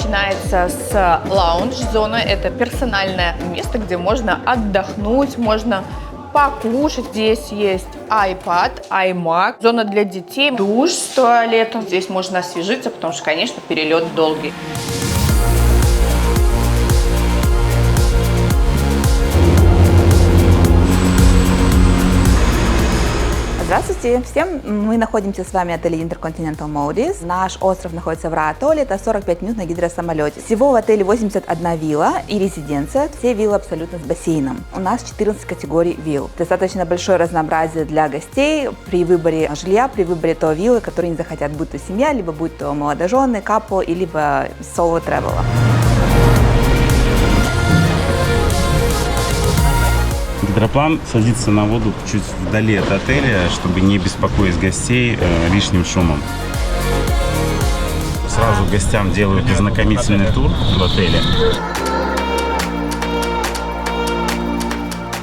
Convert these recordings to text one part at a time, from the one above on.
начинается с лаунж-зоны. Это персональное место, где можно отдохнуть, можно покушать. Здесь есть iPad, iMac, зона для детей, душ с туалетом. Здесь можно освежиться, потому что, конечно, перелет долгий. Здравствуйте всем! Мы находимся с вами в отеле Intercontinental Maldives. Наш остров находится в Ра-Атолле, это 45 минут на гидросамолете. Всего в отеле 81 вилла и резиденция. Все виллы абсолютно с бассейном. У нас 14 категорий вилл. Достаточно большое разнообразие для гостей при выборе жилья, при выборе той виллы, которые не захотят, будь то семья, либо будь то молодожены, капл, либо соло-тревела. Гидроплан садится на воду чуть вдали от отеля, чтобы не беспокоить гостей лишним шумом. Сразу гостям делают ознакомительный тур в отеле.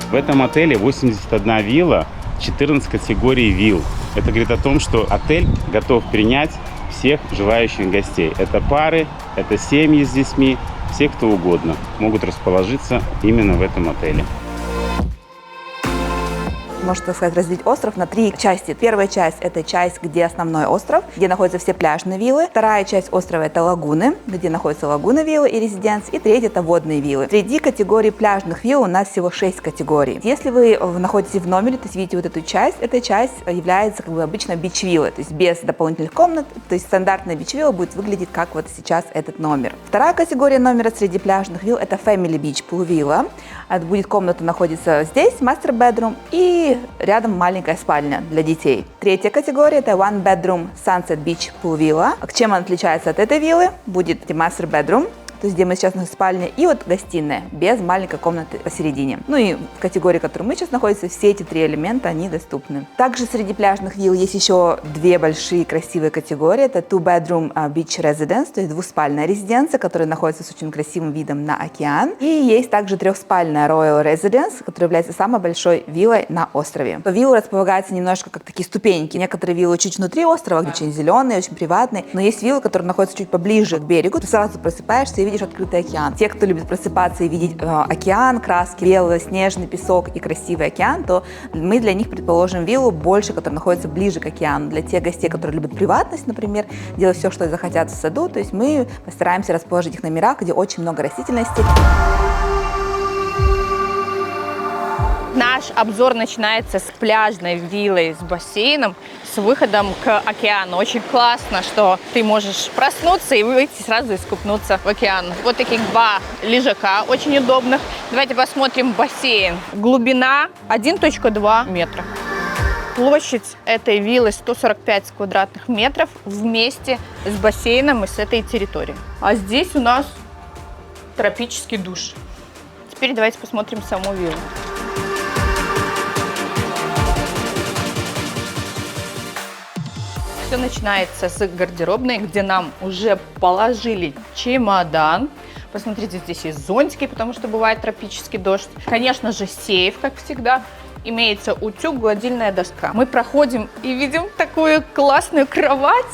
В этом отеле 81 вилла, 14 категорий вилл. Это говорит о том, что отель готов принять всех желающих гостей. Это пары, это семьи с детьми, все кто угодно могут расположиться именно в этом отеле. Можно, так сказать, разделить остров на 3 части. Первая часть – это часть, где основной остров, где находятся все пляжные виллы. Вторая часть острова – это лагуны, где находятся лагуны, виллы и резиденции. И третья – это водные виллы. Среди категорий пляжных вилл у нас всего 6 категорий. Если вы находитесь в номере, то есть видите вот эту часть, эта часть является как бы обычно бич-виллой, то есть без дополнительных комнат. То есть стандартная бич-вилла будет выглядеть как вот сейчас этот номер. Вторая категория номера среди пляжных вилл – это Family Beach Pool Villa. Будет комната находится здесь, Master Bedroom, и рядом маленькая спальня для детей. Третья категория – это One Bedroom Sunset Beach Pool Villa. Чем она отличается от этой виллы? Будет Master Bedroom, то есть где мы сейчас находимся, спальня, и вот гостиная, без маленькой комнаты посередине. Ну и в категории, в которой мы сейчас находимся, все эти 3 элемента, они доступны. Также среди пляжных вилл есть еще 2 большие красивые категории. Это Two Bedroom Beach Residence, то есть двуспальная резиденция, которая находится с очень красивым видом на океан. И есть также 3-спальная Royal Residence, которая является самой большой виллой на острове. Вилла располагается немножко как такие ступеньки. Некоторые виллы чуть внутри острова, где очень зеленые, очень приватные, но есть виллы, которые находятся чуть поближе к берегу. Ты сразу просыпаешься и видишь открытый океан. Те, кто любит просыпаться и видеть океан, краски, белый, снежный песок и красивый океан, то мы для них предположим виллу больше, которая находится ближе к океану. Для тех гостей, которые любят приватность, например, делать все, что захотят в саду, то есть мы постараемся расположить их номера, где очень много растительности. Наш обзор начинается с пляжной виллы с бассейном, с выходом к океану. Очень классно, что ты можешь проснуться и выйти сразу искупнуться в океан. Вот таких 2 лежака очень удобных. Давайте посмотрим бассейн. Глубина 1,2 метра. Площадь этой виллы 145 квадратных метров вместе с бассейном и с этой территорией. А здесь у нас тропический душ. Теперь давайте посмотрим саму виллу. Все начинается с гардеробной, где нам уже положили чемодан. Посмотрите, здесь есть зонтики, потому что бывает тропический дождь. Конечно же, сейф, как всегда. Имеется утюг, гладильная доска. Мы проходим и видим такую классную кровать.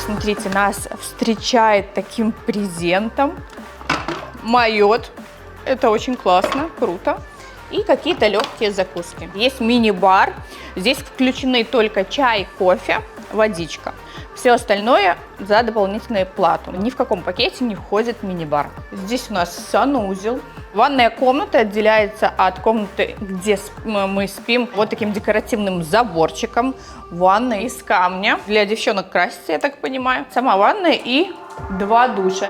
Смотрите, нас встречает таким презентом. Майот. Это очень классно, круто. И какие-то легкие закуски. Есть мини-бар. Здесь включены только чай, кофе, водичка. Все остальное за дополнительную плату. Ни в каком пакете не входит мини-бар. Здесь у нас санузел. Ванная комната отделяется от комнаты, где мы спим, вот таким декоративным заборчиком. Ванна из камня. Для девчонок красится, я так понимаю. Сама ванная и 2 душа.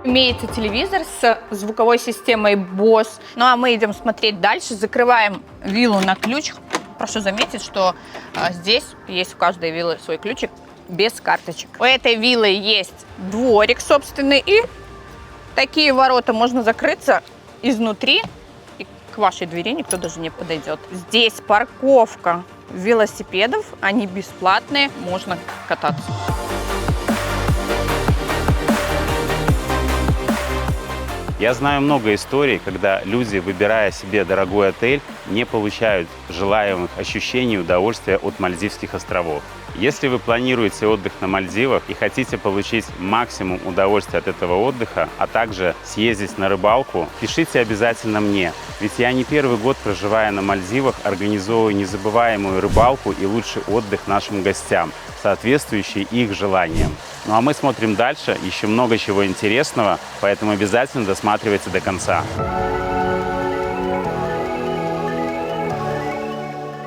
Имеется телевизор с звуковой системой Bose. Ну а мы идем смотреть дальше. Закрываем виллу на ключ. Прошу заметить, что здесь есть у каждой виллы свой ключик без карточек. У этой виллы есть дворик собственный. И такие ворота можно закрыться изнутри. И к вашей двери никто даже не подойдет. Здесь парковка велосипедов. Они бесплатные. Можно кататься. Я знаю много историй, когда люди, выбирая себе дорогой отель, не получают желаемых ощущений и удовольствия от Мальдивских островов. Если вы планируете отдых на Мальдивах и хотите получить максимум удовольствия от этого отдыха, а также съездить на рыбалку, пишите обязательно мне. Ведь я не первый год, проживая на Мальдивах, организовываю незабываемую рыбалку и лучший отдых нашим гостям, соответствующий их желаниям. Ну а мы смотрим дальше, еще много чего интересного, поэтому обязательно досматривайте до конца.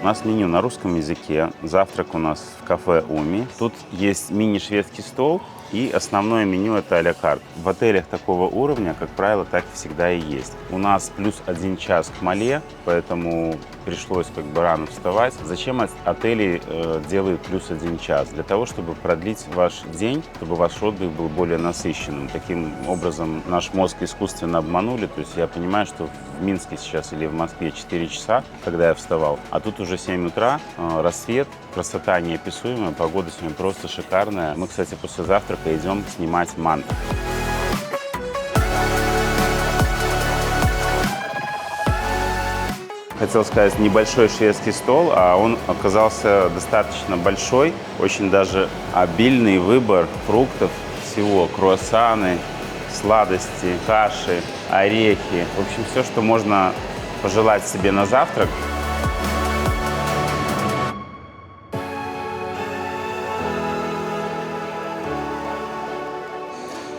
У нас меню на русском языке, завтрак у нас в кафе «Уми». Тут есть мини-шведский стол и основное меню – это а-ля карт. В отелях такого уровня, как правило, так всегда и есть. У нас плюс 1 час к мале, поэтому пришлось рано вставать. Зачем отели делают плюс 1 час? Для того, чтобы продлить ваш день, чтобы ваш отдых был более насыщенным. Таким образом, наш мозг искусственно обманули. То есть я понимаю, что в Минске сейчас или в Москве 4 часа, когда я вставал, а тут уже 7 утра, рассвет, красота неописуемая, погода сегодня просто шикарная. Мы, кстати, после завтрака идем снимать манту. Хотел сказать небольшой шведский стол, а он оказался достаточно большой, очень даже обильный выбор фруктов, всего, круассаны, сладости, каши, орехи, в общем, все, что можно пожелать себе на завтрак.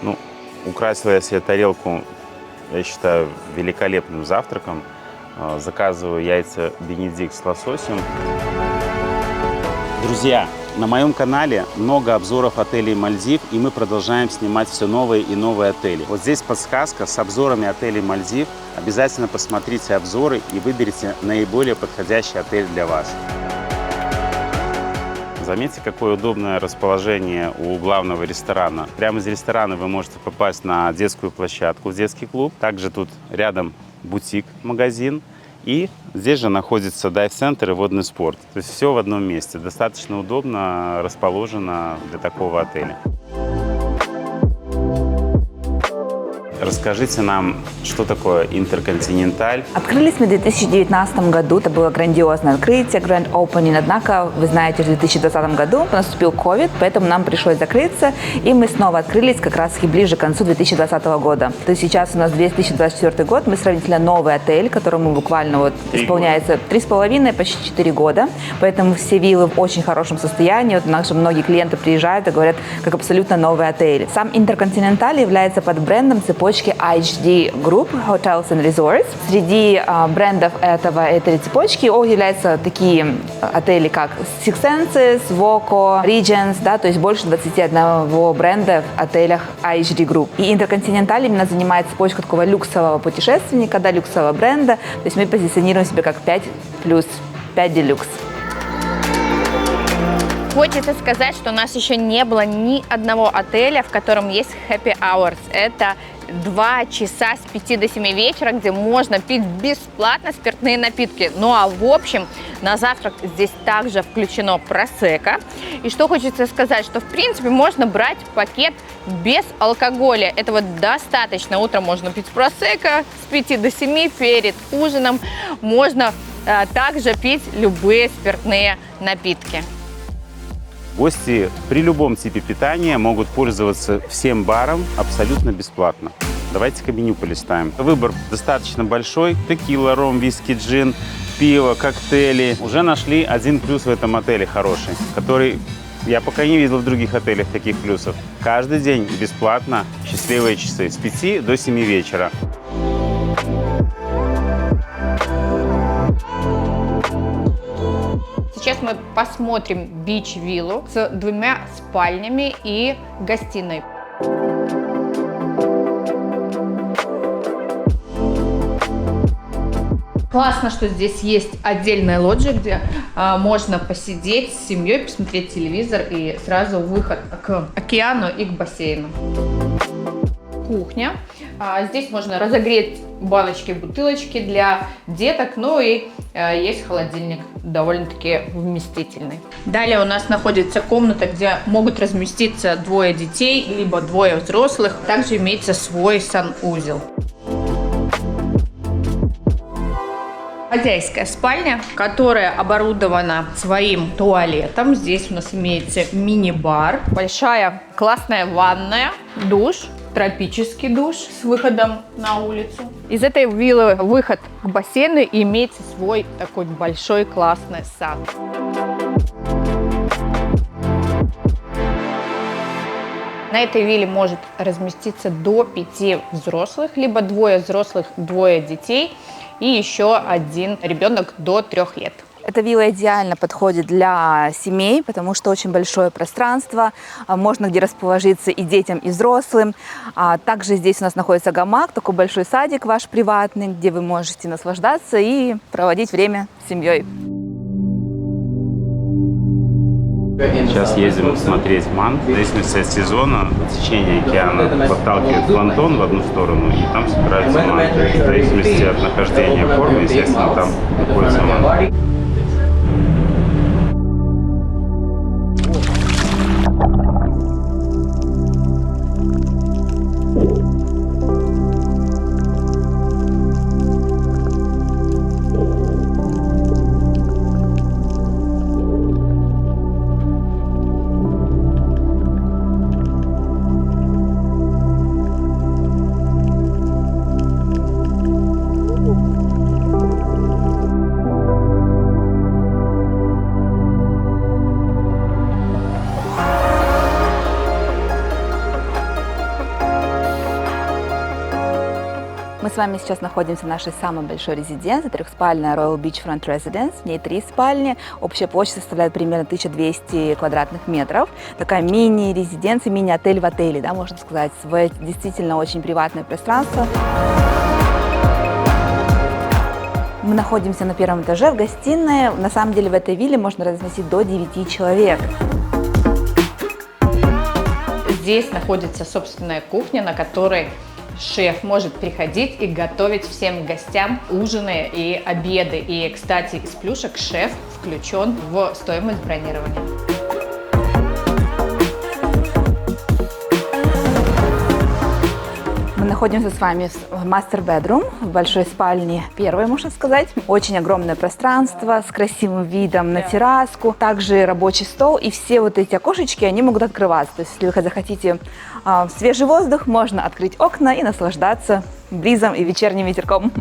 Ну, украсила я себе тарелку, я считаю, великолепным завтраком. Заказываю яйца Бенедикт с лососем. Друзья, на моем канале много обзоров отелей Мальдив, и мы продолжаем снимать все новые и новые отели. Вот здесь подсказка с обзорами отелей Мальдив. Обязательно посмотрите обзоры и выберите наиболее подходящий отель для вас. Заметьте, какое удобное расположение у главного ресторана. Прямо из ресторана вы можете попасть на детскую площадку, в детский клуб. Также тут рядом бутик-магазин. И здесь же находится дайв-центр и водный спорт. То есть все в одном месте. Достаточно удобно расположено для такого отеля. Расскажите нам, что такое Интерконтиненталь? Открылись мы в 2019 году, это было грандиозное открытие, grand opening, однако, вы знаете, в 2020 году наступил COVID, поэтому нам пришлось закрыться, и мы снова открылись как раз ближе к концу 2020 года. То есть сейчас у нас 2024 год, мы сравнительно новый отель, которому буквально исполняется 3,5, почти 4 года, поэтому все виллы в очень хорошем состоянии, наши многие клиенты приезжают и говорят, как абсолютно новый отель. Сам Интерконтиненталь является под брендом цепочки IHG Group Hotels and Resorts. Среди брендов этой цепочки являются такие отели, как Six Senses, Voco, Regents, да, то есть больше 21 бренда в отелях IHG Group. И Интерконтиненталь именно занимает цепочку такого люксового путешественника, да, люксового бренда. То есть мы позиционируем себя как 5+, 5 Deluxe. Хочется сказать, что у нас еще не было ни одного отеля, в котором есть happy hours. Это 2 часа с 5 до 7 вечера, где можно пить бесплатно спиртные напитки. Ну а в общем, на завтрак здесь также включено просекко. И что хочется сказать, что в принципе можно брать пакет без алкоголя. Этого достаточно. Утром можно пить просекко с 5 до 7 перед ужином. Можно также пить любые спиртные напитки. Гости при любом типе питания могут пользоваться всем баром абсолютно бесплатно. Давайте-ка меню полистаем. Выбор достаточно большой. Текила, ром, виски, джин, пиво, коктейли. Уже нашли один плюс в этом отеле хороший, который я пока не видел в других отелях таких плюсов. Каждый день бесплатно счастливые часы с 5 до 7 вечера. Сейчас мы посмотрим бич-виллу с 2 спальнями и гостиной. Классно, что здесь есть отдельная лоджия, где можно посидеть с семьей, посмотреть телевизор и сразу выход к океану и к бассейну. Кухня. Здесь можно разогреть баночки, бутылочки для деток, ну и есть холодильник, довольно-таки вместительный. Далее у нас находится комната, где могут разместиться 2 детей, либо 2 взрослых. Также имеется свой санузел. Хозяйская спальня, которая оборудована своим туалетом. Здесь у нас имеется мини-бар, большая классная ванная, душ, тропический душ с выходом на улицу. Из этой виллы выход к бассейну и имеется свой такой большой классный сад. На этой вилле может разместиться до 5 взрослых, либо 2 взрослых, 2 детей и еще 1 ребенок до 3 лет. Эта вилла идеально подходит для семей, потому что очень большое пространство, можно где расположиться и детям, и взрослым. Также здесь у нас находится гамак, такой большой садик ваш приватный, где вы можете наслаждаться и проводить время с семьей. Сейчас едем смотреть Ман. В зависимости от сезона, течение океана подталкивает планктон в одну сторону, и там собираются манты. В зависимости от нахождения формы, естественно, там находится мант. Мы с вами сейчас находимся в нашей самой большой резиденции, трехспальная Royal Beachfront Residence. В ней 3 спальни, общая площадь составляет примерно 1200 квадратных метров. Такая мини-резиденция, мини-отель в отеле, да, можно сказать. Действительно очень приватное пространство. Мы находимся на 1-м этаже в гостиной. На самом деле в этой вилле можно разместить до 9 человек. Здесь находится собственная кухня, на которой шеф может приходить и готовить всем гостям ужины и обеды. И, кстати, из плюшек шеф включен в стоимость бронирования. Мы находимся с вами в master bedroom, в большой спальне, первой, можно сказать. Очень огромное пространство с красивым видом на терраску, также рабочий стол, и все вот эти окошечки, они могут открываться. То есть, если вы захотите свежий воздух, можно открыть окна и наслаждаться бризом и вечерним ветерком.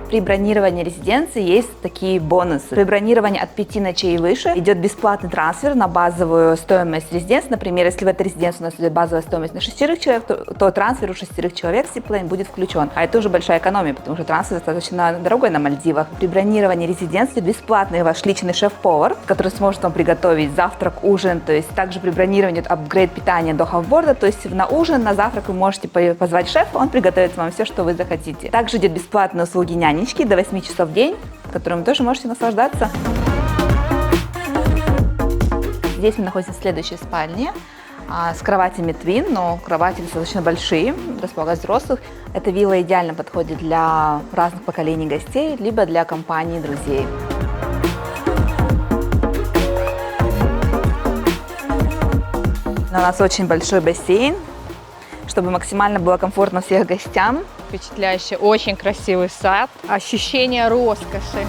При бронировании резиденции есть такие бонусы. При бронировании от 5 ночей и выше идет бесплатный трансфер на базовую стоимость резиденции. Например, если в этой резиденции у нас идет базовая стоимость на 6 человек, то трансфер у 6 человек с Seaplane будет включен. А это уже большая экономия, потому что трансфер достаточно дорогой на Мальдивах. При бронировании резиденции бесплатный ваш личный шеф-повар, который сможет вам приготовить завтрак, ужин. То есть также при бронировании апгрейд питания до халфборда. То есть на ужин, на завтрак вы можете позвать шефа, он приготовит вам все, что вы захотите. Также идет бесплатные услуги няни до 8 часов в день, которым вы тоже можете наслаждаться. Здесь мы находимся в следующей спальне с кроватями Twin, но кровати достаточно большие, располагают взрослых. Эта вилла идеально подходит для разных поколений гостей, либо для компании друзей. У нас очень большой бассейн, чтобы максимально было комфортно всех гостям. Впечатляющий, очень красивый сад, ощущение роскоши.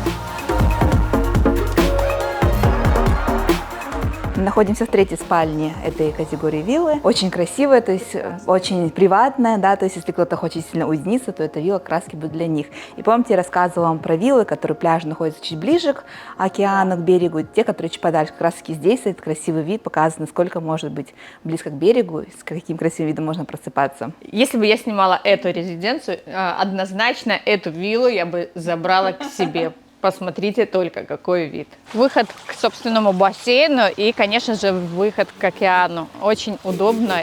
Мы находимся в 3-й спальне этой категории виллы. Очень красивая, то есть очень приватная, да, то есть если кто-то хочет сильно уединиться, то эта вилла как раз будет для них. И помните, я рассказывала вам про виллы, которые пляж находятся чуть ближе к океану, к берегу, те, которые чуть подальше. Как раз таки здесь этот красивый вид показывает, насколько может быть близко к берегу, с каким красивым видом можно просыпаться. Если бы я снимала эту резиденцию, однозначно эту виллу я бы забрала к себе. Посмотрите только, какой вид. Выход к собственному бассейну и, конечно же, выход к океану. Очень удобно.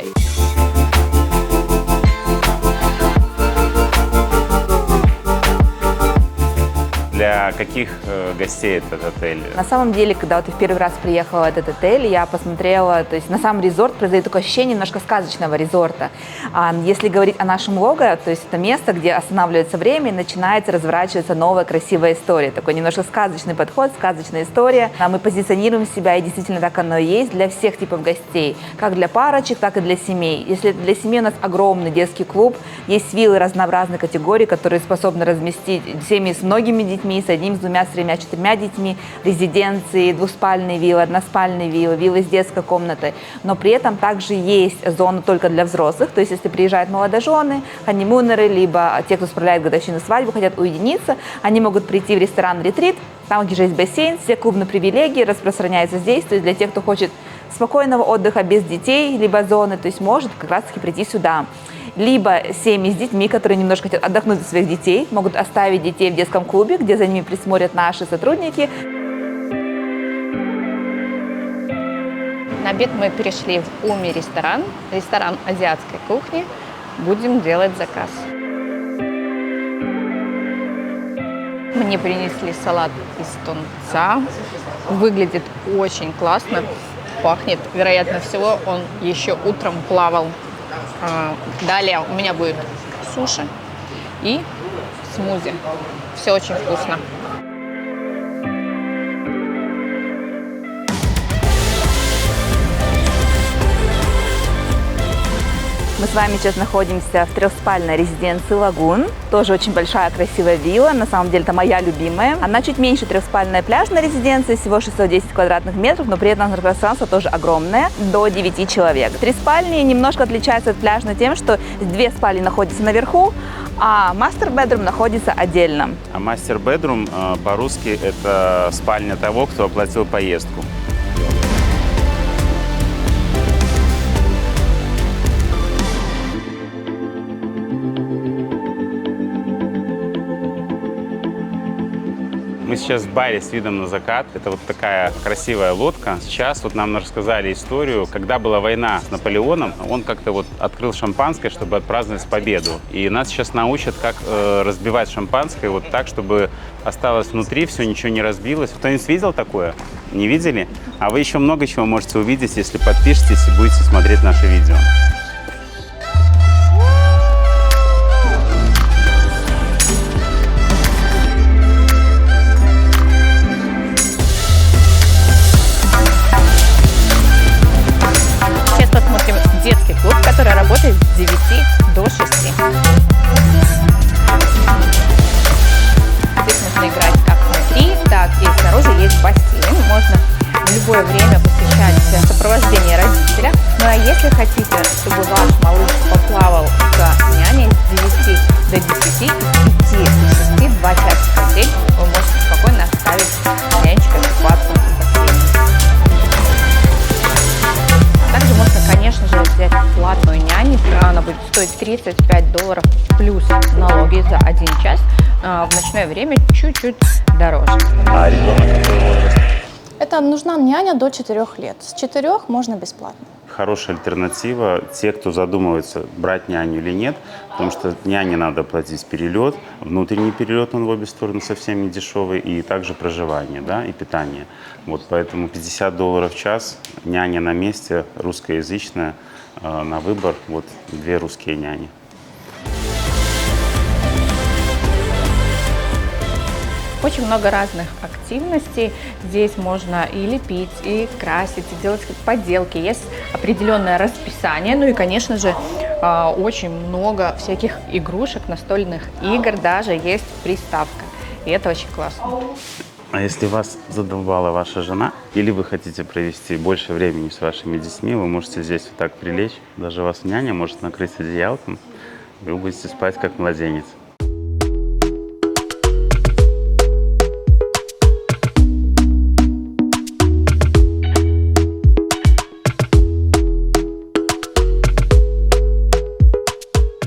Для для каких гостей этот отель? На самом деле, когда вот я в первый раз приехала в этот отель, я посмотрела, то есть на сам резорт произойдет такое ощущение немножко сказочного резорта. Если говорить о нашем лого, то есть это место, где останавливается время и начинается разворачиваться новая красивая история. Такой немножко сказочный подход, сказочная история. Мы позиционируем себя, и действительно так оно и есть, для всех типов гостей. Как для парочек, так и для семей. Если для семьи у нас огромный детский клуб, есть виллы разнообразной категории, которые способны разместить семьи с многими детьми, с одним, с двумя, с тремя, четырьмя детьми, резиденции, двуспальные виллы, односпальные виллы, виллы с детской комнатой. Но при этом также есть зона только для взрослых. То есть если приезжают молодожены, ханимунеры, либо те, кто справляет годовщину свадьбы, хотят уединиться, они могут прийти в ресторан «Ретрит», там, где же есть бассейн, все клубные привилегии распространяются здесь. То есть для тех, кто хочет спокойного отдыха без детей, либо зоны, то есть может как раз-таки прийти сюда. Либо семьи с детьми, которые немножко хотят отдохнуть от своих детей, могут оставить детей в детском клубе, где за ними присмотрят наши сотрудники. На обед мы перешли в Уми ресторан азиатской кухни. Будем делать заказ. Мне принесли салат из тунца. Выглядит очень классно. Пахнет, вероятно всего, он еще утром плавал. Далее у меня будет суши и смузи. Все очень вкусно. Мы с вами сейчас находимся в трехспальной резиденции «Лагун». Тоже очень большая, красивая вилла. На самом деле, это моя любимая. Она чуть меньше трехспальная пляжная резиденция, всего 610 квадратных метров, но при этом пространство тоже огромное, до 9 человек. Три спальни немножко отличаются от пляжной тем, что 2 спальни находятся наверху, а мастер-бедрум находится отдельно. А мастер-бедрум по-русски это спальня того, кто оплатил поездку. Мы сейчас в баре с видом на закат. Это вот такая красивая лодка. Сейчас вот нам рассказали историю, когда была война с Наполеоном, он как-то вот открыл шампанское, чтобы отпраздновать победу. И нас сейчас научат, как разбивать шампанское вот так, чтобы осталось внутри, все, ничего не разбилось. Кто-нибудь видел такое? Не видели? А вы еще много чего можете увидеть, если подпишетесь и будете смотреть наши видео. Детский клуб, который работает с 9 до 6. Здесь можно играть как внутри, так и снаружи есть бассейн. Можно в любое время посещать сопровождение родителя. Ну а если хотите, чтобы ваш малыш поплавал с няней с 9 до 10 и 5 до 6, 2 часика в день, вы можете спокойно оставить нянечка купаться в бассейне. Также можно, конечно же, взять платную няню. Она будет стоить $35 плюс налоги за 1 час. В ночное время чуть-чуть дороже. А ребенок какой возраст? Это нужна няня до 4 лет. С 4 можно бесплатно. Хорошая альтернатива те, кто задумывается, брать няню или нет, потому что няне надо платить перелет, внутренний перелет, он в обе стороны совсем не дешевый, и также проживание, да, и питание. Вот поэтому $50 в час, няня на месте, русскоязычная, на выбор, вот 2 русские няни. Очень много разных активностей. Здесь можно и лепить, и красить, и делать поделки. Есть определенное расписание. Ну и, конечно же, очень много всяких игрушек, настольных игр. Даже есть приставка. И это очень классно. А если вас задолбала ваша жена, или вы хотите провести больше времени с вашими детьми, вы можете здесь вот так прилечь. Даже вас няня может накрыть одеялком, и вы будете спать как младенец.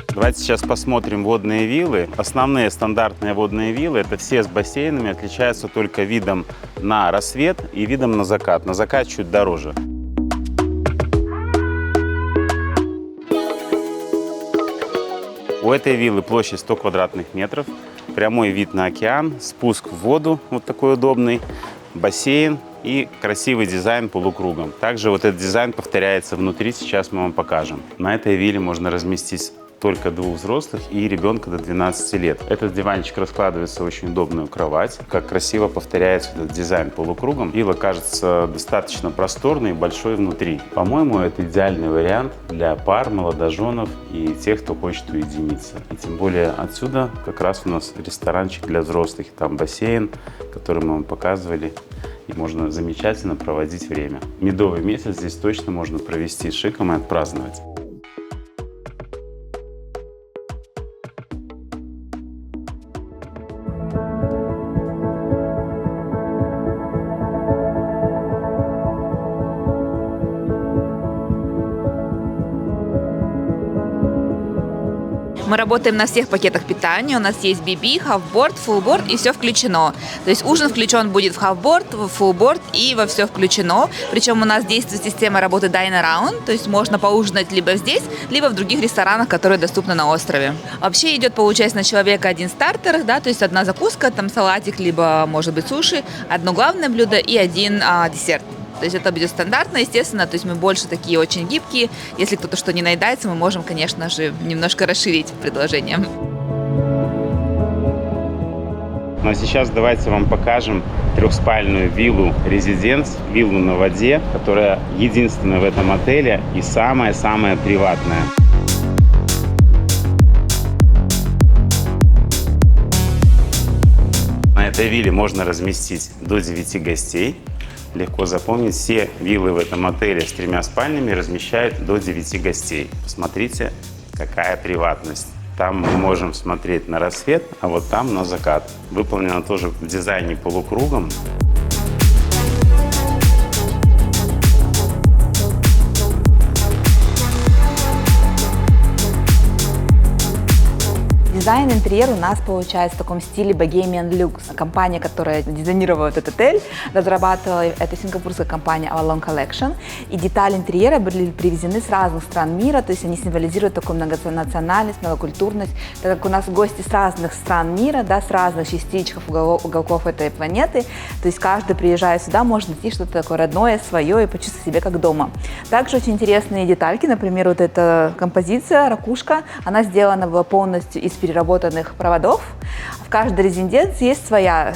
Давайте сейчас посмотрим водные виллы. Основные стандартные водные виллы, это все с бассейнами, отличаются только видом на рассвет и видом на закат. На закат чуть дороже. У этой виллы площадь 100 квадратных метров. прямой вид на океан, спуск в воду, вот такой удобный, бассейн и красивый дизайн полукругом. Также вот этот дизайн повторяется внутри, сейчас мы вам покажем. На этой вилле можно разместить только 2 взрослых и ребенка до 12 лет. Этот диванчик раскладывается в очень удобную кровать. Как красиво повторяется этот дизайн полукругом. Вилла кажется достаточно просторной и большой внутри. По-моему, это идеальный вариант для пар, молодоженов и тех, кто хочет уединиться. И тем более отсюда как раз у нас ресторанчик для взрослых. Там бассейн, который мы вам показывали. И можно замечательно проводить время. Медовый месяц здесь точно можно провести шиком и отпраздновать. Мы работаем на всех пакетах питания. У нас есть BB, half-board, full-board и все включено. То есть ужин включен будет в half-board, в full-board и во все включено. Причем у нас действует система работы Dine Around, то есть можно поужинать либо здесь, либо в других ресторанах, которые доступны на острове. Вообще идет, получается, на человека 1 стартер, да, то есть 1 закуска, там салатик, либо, может быть, суши, 1 главное блюдо и 1 десерт. То есть это будет стандартно, естественно, то есть мы больше такие очень гибкие. Если кто-то что не наедается, мы можем, конечно же, немножко расширить предложение. Ну а сейчас давайте вам покажем 3-спальную виллу Резиденс, виллу на воде, которая единственная в этом отеле и самая-самая приватная. На этой вилле можно разместить до 9 гостей. Легко запомнить, все виллы в этом отеле с 3 спальнями размещают до 9 гостей. Посмотрите, какая приватность. Там мы можем смотреть на рассвет, а вот там на закат. Выполнено тоже в дизайне полукругом. Дизайн интерьера у нас получается в таком стиле Bohemian Lux. Компания, которая дизайнировала этот отель, разрабатывала, это сингапурская компания Avalon Collection. И детали интерьера были привезены с разных стран мира, то есть они символизируют такую многонациональность, многокультурность. Так как у нас гости с разных стран мира, да, с разных частичек, уголков этой планеты, то есть каждый, приезжая сюда, может найти что-то такое родное, свое и почувствовать себя как дома. Также очень интересные детальки, например, вот эта композиция, ракушка, она сделана была полностью из переработанных проводов. В каждой резиденции есть своя,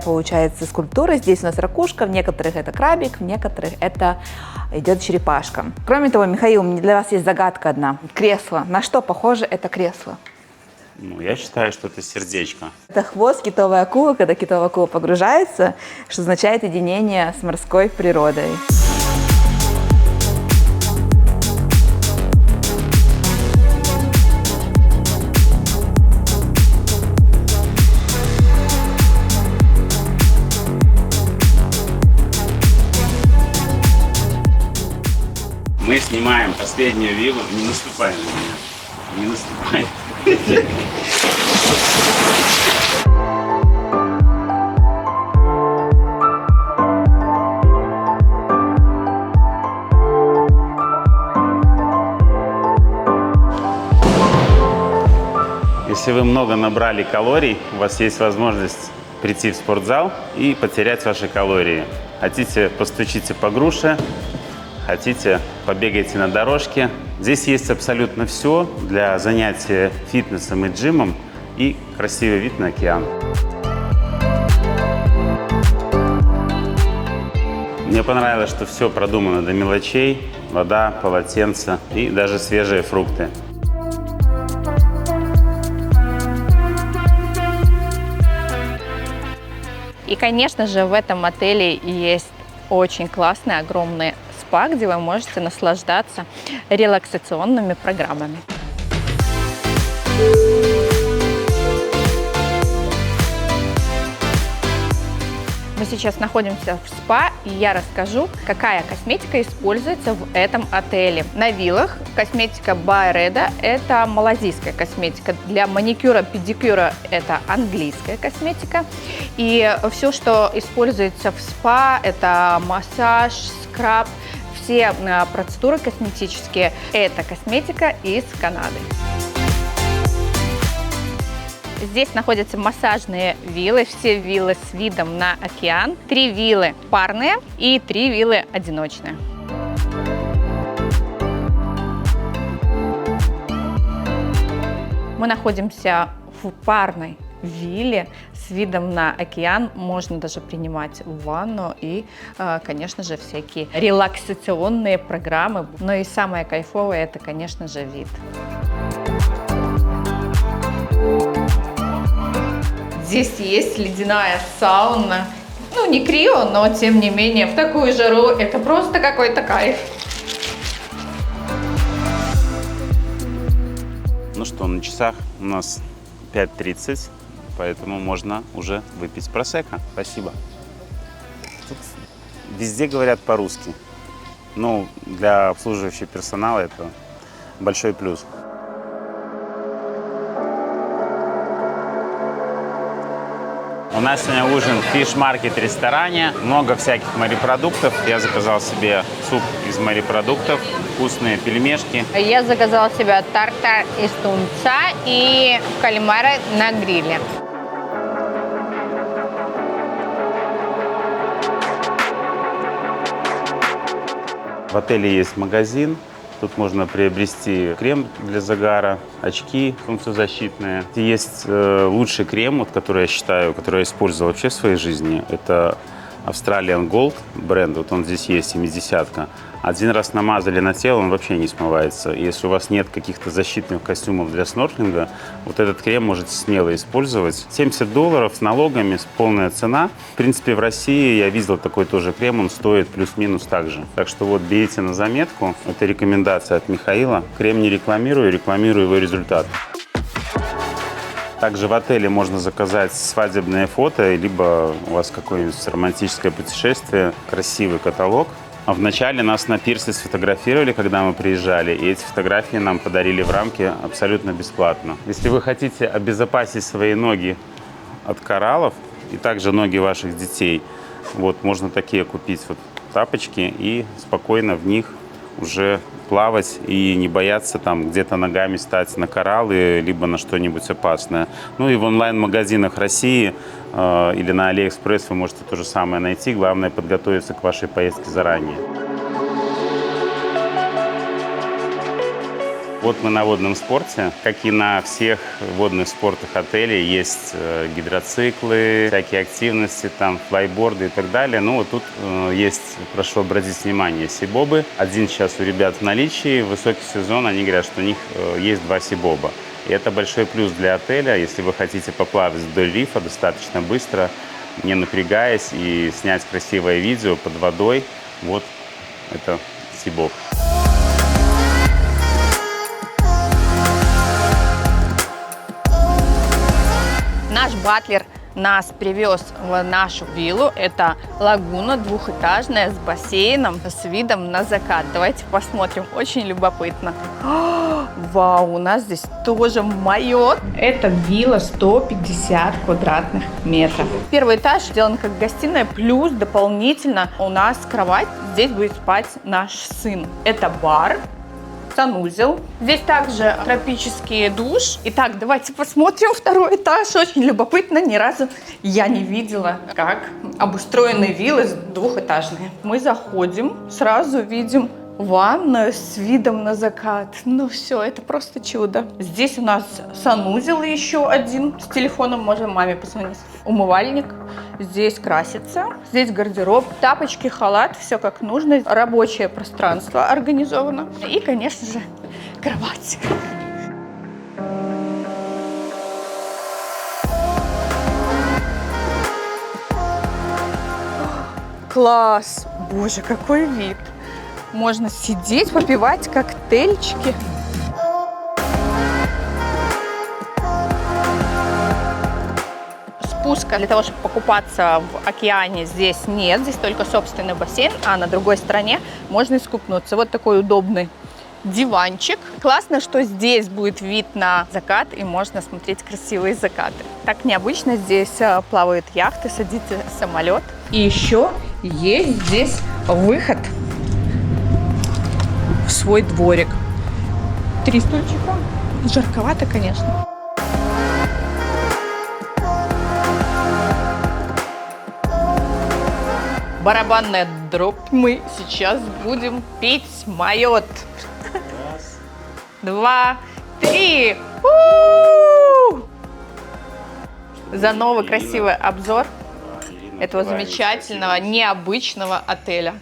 получается, скульптура. Здесь у нас ракушка, в некоторых это крабик, в некоторых это идет черепашка. Кроме того, Михаил, для вас есть загадка одна. Кресло. На что похоже это кресло? Ну, я считаю, что это сердечко. Это хвост китовой акулы, когда китовая акула погружается, что означает единение с морской природой. Мы снимаем последнюю виллу. Не наступай на меня. Не наступай. Если вы много набрали калорий, у вас есть возможность прийти в спортзал и потерять ваши калории. Хотите, постучите по груше. Хотите, побегайте на дорожке. Здесь есть абсолютно все для занятия фитнесом и джимом и красивый вид на океан. Мне понравилось, что все продумано до мелочей. Вода, полотенце и даже свежие фрукты. И, конечно же, в этом отеле есть очень классный, огромный спа, где вы можете наслаждаться релаксационными программами. Мы сейчас находимся в спа, и я расскажу, какая косметика используется в этом отеле. На виллах косметика By Reda – это малазийская косметика. Для маникюра, педикюра – это английская косметика. И все, что используется в спа – это массаж, скраб, все процедуры косметические – это косметика из Канады. Здесь находятся массажные виллы, все виллы с видом на океан. 3 виллы парные и 3 виллы одиночные. Мы находимся в парной вилле с видом на океан. Можно даже принимать ванну и, конечно же, всякие релаксационные программы. Но и самое кайфовое – это, конечно же, вид. Здесь есть ледяная сауна. Ну, не крио, но тем не менее, в такую жару это просто какой-то кайф. Ну что, на часах у нас 5:30, поэтому можно уже выпить просекко. Спасибо. Тут везде говорят по-русски. Ну, для обслуживающего персонала это большой плюс. У нас сегодня ужин в фиш-маркет ресторане. Много всяких морепродуктов. Я заказал себе суп из морепродуктов, вкусные пельмешки. Я заказала себе тартар из тунца и кальмары на гриле. В отеле есть магазин. Тут можно приобрести крем для загара, очки солнцезащитные. Есть лучший крем, вот, который я считаю, который я использовал вообще в своей жизни. Это Australian Gold бренд. Вот он здесь есть, 70-ка. Один раз намазали на тело, он вообще не смывается. Если у вас нет каких-то защитных костюмов для снорклинга, вот этот крем можете смело использовать. $70 с налогами, полная цена. В принципе, в России я видел такой тоже крем, он стоит плюс-минус так же. Так что вот берите на заметку. Это рекомендация от Михаила. Крем не рекламирую, рекламирую его результат. Также в отеле можно заказать свадебное фото, либо у вас какое-нибудь романтическое путешествие, красивый каталог. А вначале нас на пирсе сфотографировали, когда мы приезжали, и эти фотографии нам подарили в рамке абсолютно бесплатно. Если вы хотите обезопасить свои ноги от кораллов и также ноги ваших детей, вот можно такие купить вот тапочки и спокойно в них уже плавать и не бояться там где-то ногами стать на кораллы либо на что-нибудь опасное. Ну и в онлайн-магазинах России или на Алиэкспресс вы можете то же самое найти. Главное подготовиться к вашей поездке заранее. Вот мы на водном спорте. Как и на всех водных спортах отелей, есть гидроциклы, всякие активности, там, флайборды и так далее. Ну, вот тут есть, прошу обратить внимание, сибобы. Один сейчас у ребят в наличии. В высокий сезон они говорят, что у них есть 2 сибоба. И это большой плюс для отеля, если вы хотите поплавать вдоль рифа достаточно быстро, не напрягаясь, и снять красивое видео под водой. Вот это сибоб. Наш батлер нас привез в нашу виллу. Это лагуна двухэтажная с бассейном, с видом на закат. Давайте посмотрим. Очень любопытно. Вау, у нас здесь тоже майот. Это вилла 150 квадратных метров. Первый этаж сделан как гостиная, плюс дополнительно у нас кровать. Здесь будет спать наш сын. Это бар. Санузел. Здесь также тропический душ. Итак, давайте посмотрим второй этаж. Очень любопытно. Ни разу я не видела, как обустроены виллы двухэтажные. Мы заходим, сразу видим ванную с видом на закат. Ну все, это просто чудо. Здесь у нас санузел еще один. С телефоном можем маме позвонить. Умывальник. Здесь красится. Здесь гардероб, тапочки, халат. Все как нужно. Рабочее пространство организовано. И, конечно же, кровать. Класс! Боже, какой вид! Можно сидеть, попивать коктейльчики. Спуска для того, чтобы покупаться в океане, здесь нет. Здесь только собственный бассейн, а на другой стороне можно искупнуться. Вот такой удобный диванчик. Классно, что здесь будет вид на закат и можно смотреть красивые закаты. Так необычно, здесь плавают яхты, садится самолет. И еще есть здесь выход в свой дворик. 3 стульчика. Жарковато, конечно. барабанная дробь. Мы сейчас будем пить майот. 2, 3. За новый красивый обзор этого замечательного, необычного отеля.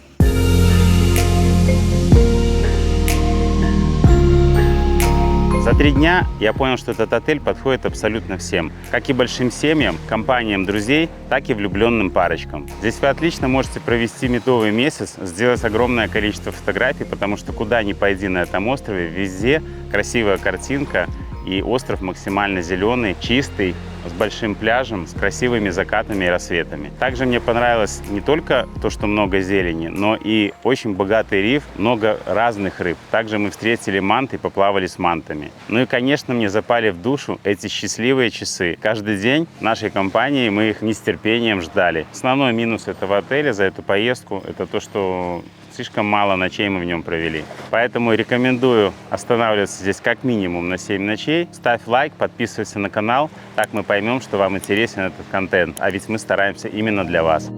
За 3 дня я понял, что этот отель подходит абсолютно всем. Как и большим семьям, компаниям друзей, так и влюбленным парочкам. Здесь вы отлично можете провести медовый месяц, сделать огромное количество фотографий, потому что куда ни пойди на этом острове, везде красивая картинка. И остров максимально зеленый, чистый, с большим пляжем, с красивыми закатами и рассветами. Также мне понравилось не только то, что много зелени, но и очень богатый риф, много разных рыб. Также мы встретили манты и поплавали с мантами. Ну и, конечно, мне запали в душу эти счастливые часы. Каждый день нашей компании мы их не с терпением ждали. Основной минус этого отеля за эту поездку – это то, что слишком мало ночей мы в нем провели. Поэтому рекомендую останавливаться здесь как минимум на 7 ночей. Ставь лайк, подписывайся на канал. Так мы поймем, что вам интересен этот контент. А ведь мы стараемся именно для вас.